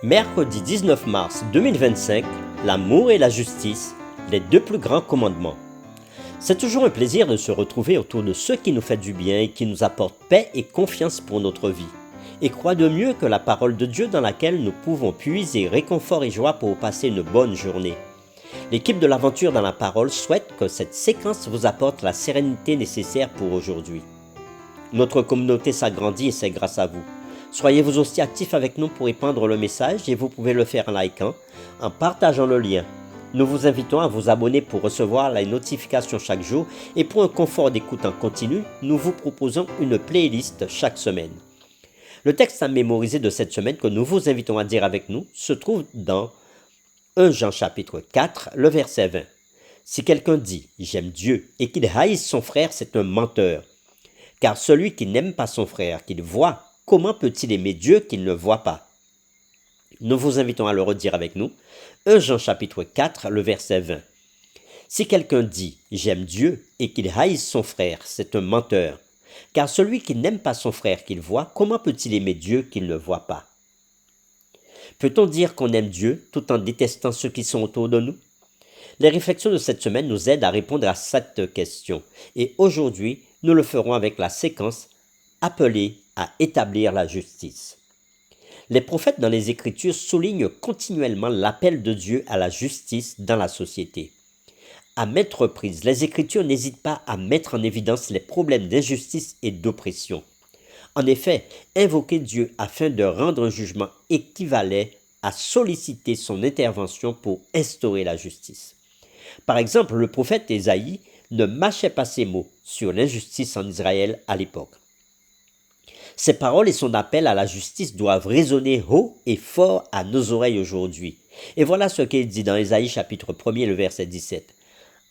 Mercredi 19 mars 2025, l'amour et la justice, les deux plus grands commandements. C'est toujours un plaisir de se retrouver autour de ce qui nous fait du bien et qui nous apporte paix et confiance pour notre vie. Et quoi de mieux que la parole de Dieu dans laquelle nous pouvons puiser réconfort et joie pour passer une bonne journée. L'équipe de l'aventure dans la parole souhaite que cette séquence vous apporte la sérénité nécessaire pour aujourd'hui. Notre communauté s'agrandit et c'est grâce à vous. Soyez vous aussi actifs avec nous pour répandre le message et vous pouvez le faire en likant, en partageant le lien. Nous vous invitons à vous abonner pour recevoir les notifications chaque jour et pour un confort d'écoute en continu, nous vous proposons une playlist chaque semaine. Le texte à mémoriser de cette semaine que nous vous invitons à dire avec nous se trouve dans 1 Jean chapitre 4, le verset 20. Si quelqu'un dit « j'aime Dieu » et qu'il haïsse son frère, c'est un menteur. Car celui qui n'aime pas son frère, qu'il voit, comment peut-il aimer Dieu qu'il ne voit pas? Nous vous invitons à le redire avec nous. 1 Jean chapitre 4, le verset 20. Si quelqu'un dit « j'aime Dieu » et qu'il haïsse son frère, c'est un menteur. Car celui qui n'aime pas son frère qu'il voit, comment peut-il aimer Dieu qu'il ne voit pas? Peut-on dire qu'on aime Dieu tout en détestant ceux qui sont autour de nous? Les réflexions de cette semaine nous aident à répondre à cette question. Et aujourd'hui, nous le ferons avec la séquence appelée à établir la justice. Les prophètes dans les Écritures soulignent continuellement l'appel de Dieu à la justice dans la société. À maintes reprises, les Écritures n'hésitent pas à mettre en évidence les problèmes d'injustice et d'oppression. En effet, invoquer Dieu afin de rendre un jugement équivalait à solliciter son intervention pour instaurer la justice. Par exemple, le prophète Ésaïe ne mâchait pas ses mots sur l'injustice en Israël à l'époque. Ses paroles et son appel à la justice doivent résonner haut et fort à nos oreilles aujourd'hui. Et voilà ce qu'il dit dans Ésaïe chapitre 1er, le verset 17.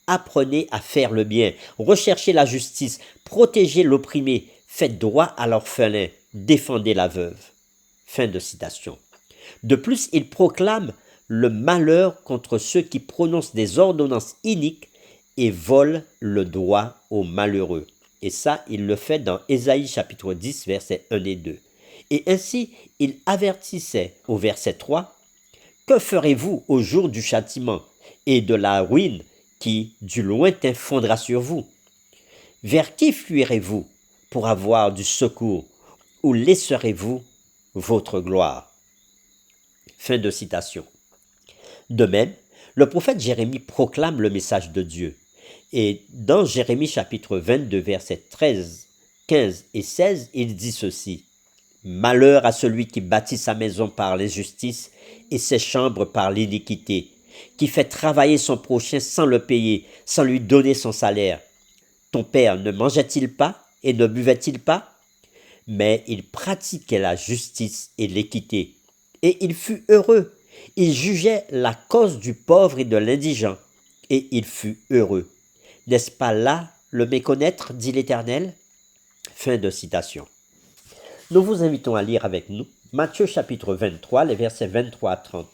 Apprenez à faire le bien, recherchez la justice, protégez l'opprimé, faites droit à l'orphelin, défendez la veuve. Fin de citation. De plus, il proclame le malheur contre ceux qui prononcent des ordonnances iniques et volent le droit aux malheureux. Et ça, il le fait dans Ésaïe chapitre 10, versets 1 et 2. Et ainsi, il avertissait au verset 3, « Que ferez-vous au jour du châtiment et de la ruine qui, du lointain, fondra sur vous? Vers qui fuirez-vous pour avoir du secours? Où laisserez-vous votre gloire ?» Fin de citation. De même, le prophète Jérémie proclame le message de Dieu. Et dans Jérémie chapitre 22, versets 13, 15 et 16, il dit ceci. « Malheur à celui qui bâtit sa maison par l'injustice et ses chambres par l'iniquité, qui fait travailler son prochain sans le payer, sans lui donner son salaire. Ton père ne mangeait-il pas et ne buvait-il pas? Mais il pratiquait la justice et l'équité. Et il fut heureux. Il jugeait la cause du pauvre et de l'indigent. Et il fut heureux. N'est-ce pas là le méconnaître, dit l'Éternel? » Fin de citation. Nous vous invitons à lire avec nous Matthieu chapitre 23, les versets 23 à 30.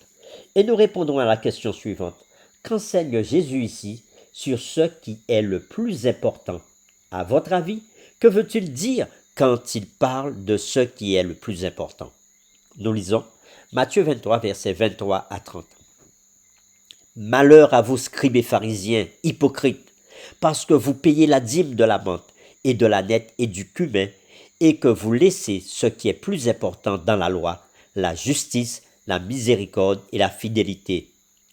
Et nous répondons à la question suivante. Qu'enseigne Jésus ici sur ce qui est le plus important? À votre avis, que veut-il dire quand il parle de ce qui est le plus important? Nous lisons Matthieu 23, versets 23 à 30. Malheur à vous, scribes et pharisiens, hypocrites, parce que vous payez la dîme de la menthe et de la nette et du cumin, et que vous laissez ce qui est plus important dans la loi, la justice, la miséricorde et la fidélité.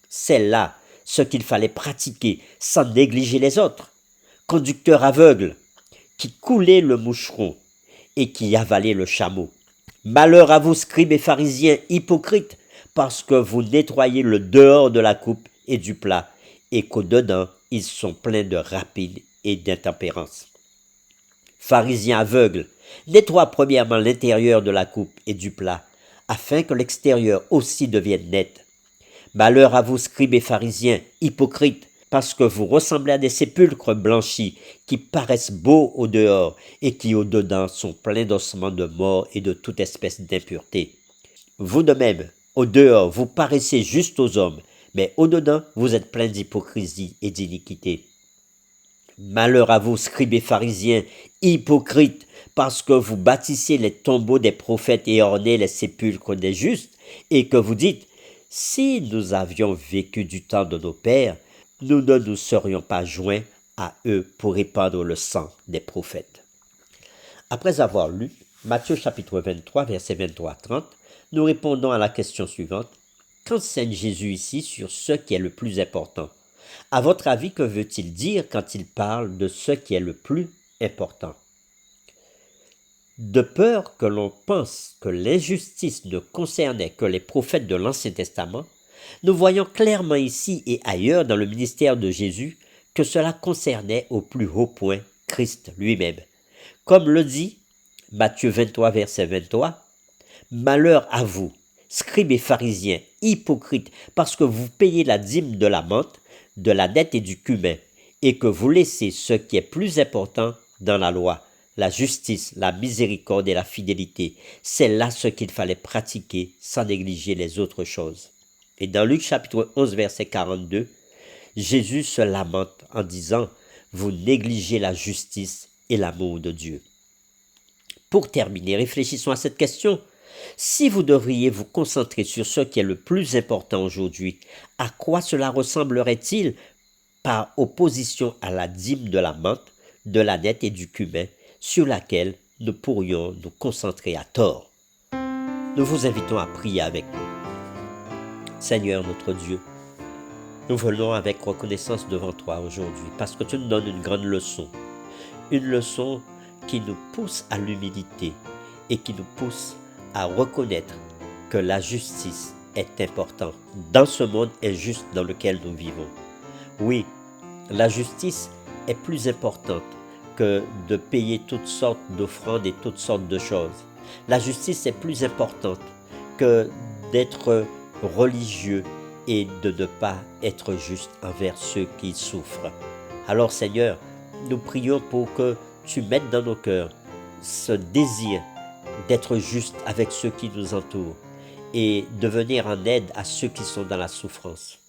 C'est là ce qu'il fallait pratiquer sans négliger les autres. Conducteurs aveugles, qui coulaient le moucheron et qui avalaient le chameau. Malheur à vous, scribes et pharisiens, hypocrites, parce que vous nettoyez le dehors de la coupe et du plat, et qu'au-dedans, ils sont pleins de rapine et d'intempérance. Pharisiens aveugles, nettoie premièrement l'intérieur de la coupe et du plat, afin que l'extérieur aussi devienne net. Malheur à vous, scribes et pharisiens, hypocrites, parce que vous ressemblez à des sépulcres blanchis, qui paraissent beaux au dehors, et qui au dedans sont pleins d'ossements de mort et de toute espèce d'impureté. Vous de même, au dehors, vous paraissez juste aux hommes, mais au dedans, vous êtes pleins d'hypocrisie et d'iniquité. Malheur à vous, scribes et pharisiens, hypocrites, parce que vous bâtissez les tombeaux des prophètes et ornez les sépulcres des justes, et que vous dites, si nous avions vécu du temps de nos pères, nous ne nous serions pas joints à eux pour répandre le sang des prophètes. Après avoir lu Matthieu chapitre 23, versets 23 à 30, nous répondons à la question suivante. Qu'enseigne Jésus ici sur ce qui est le plus important? À votre avis, que veut-il dire quand il parle de ce qui est le plus important? De peur que l'on pense que l'injustice ne concernait que les prophètes de l'Ancien Testament, nous voyons clairement ici et ailleurs dans le ministère de Jésus que cela concernait au plus haut point Christ lui-même. Comme le dit Matthieu 23, verset 23, « Malheur à vous, scribes et pharisiens, hypocrites, parce que vous payez la dîme de la menthe, de la dette et du cumin, et que vous laissez ce qui est plus important dans la loi, la justice, la miséricorde et la fidélité. C'est là ce qu'il fallait pratiquer sans négliger les autres choses. » Et dans Luc chapitre 11, verset 42, Jésus se lamente en disant « Vous négligez la justice et l'amour de Dieu. » Pour terminer, réfléchissons à cette question. Si vous devriez vous concentrer sur ce qui est le plus important aujourd'hui, à quoi cela ressemblerait-il par opposition à la dîme de la menthe, de la dette et du cumin, sur laquelle nous pourrions nous concentrer à tort? Nous vous invitons à prier avec nous. Seigneur notre Dieu, nous venons avec reconnaissance devant toi aujourd'hui parce que tu nous donnes une grande leçon. Une leçon qui nous pousse à l'humilité et qui nous pousse à reconnaître que la justice est importante dans ce monde injuste dans lequel nous vivons. Oui, la justice est plus importante que de payer toutes sortes d'offrandes et toutes sortes de choses. La justice est plus importante que d'être religieux et de ne pas être juste envers ceux qui souffrent. Alors Seigneur, nous prions pour que tu mettes dans nos cœurs ce désir d'être juste avec ceux qui nous entourent et de venir en aide à ceux qui sont dans la souffrance.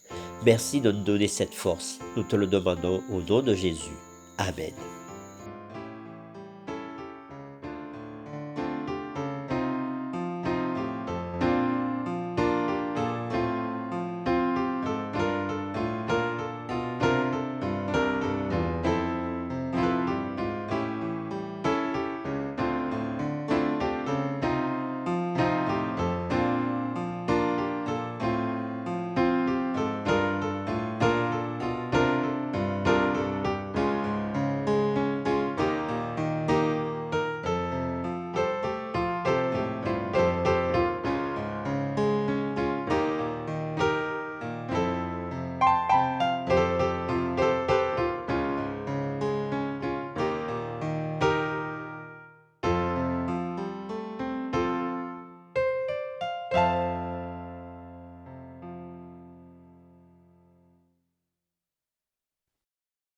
Merci de nous donner cette force. Nous te le demandons au nom de Jésus. Amen.